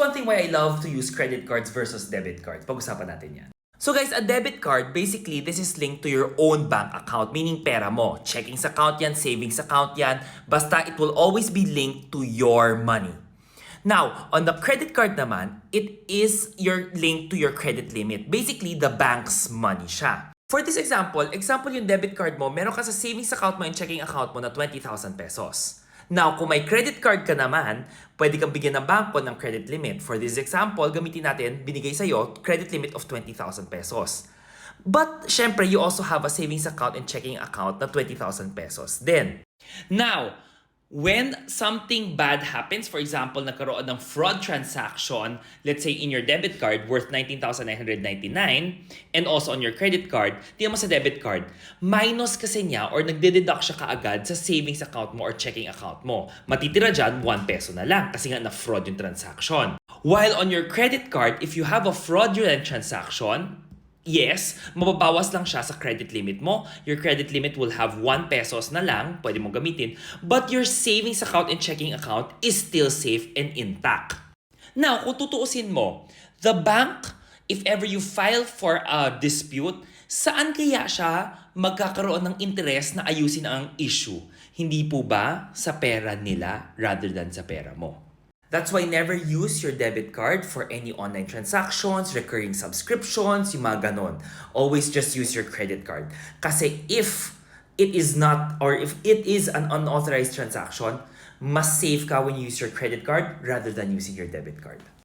one thing why I love to use credit cards versus debit cards. Pag-usapan natin yan. So guys, a debit card, basically, this is linked to your own bank account, meaning pera mo. Checkings account yan, savings account yan, basta it will always be linked to your money. Now, on the credit card naman, it is your link to your credit limit. Basically, the bank's money siya. For this example yung debit card mo, meron ka sa savings account mo and checking account mo na 20,000 pesos. Now, kung may credit card ka naman, pwede kang bigyan ng bangko ng credit limit. For this example, gamitin natin, binigay sa'yo, credit limit of 20,000 pesos. But, syempre, you also have a savings account and checking account na 20,000 pesos din. Now, when something bad happens, for example, nagkaroon ng fraud transaction, let's say in your debit card worth 19,999 and also on your credit card, tingnan mo sa debit card, minus kasi niya or nagde-deduct siya kaagad sa savings account mo or checking account mo. Matitira dyan, 1 peso na lang kasi nga na-fraud yung transaction. While on your credit card, if you have a fraudulent transaction, yes, mababawas lang siya sa credit limit mo. Your credit limit will have 1 pesos na lang, pwede mong gamitin, but your savings account and checking account is still safe and intact. Now, kung tutuusin mo, the bank, if ever you file for a dispute, saan kaya siya magkakaroon ng interest na ayusin ang issue? Hindi po ba sa pera nila rather than sa pera mo? That's why never use your debit card for any online transactions, recurring subscriptions, yung mga ganon. Always just use your credit card. Kasi if it is not, or if it is an unauthorized transaction, mas safe ka when you use your credit card rather than using your debit card.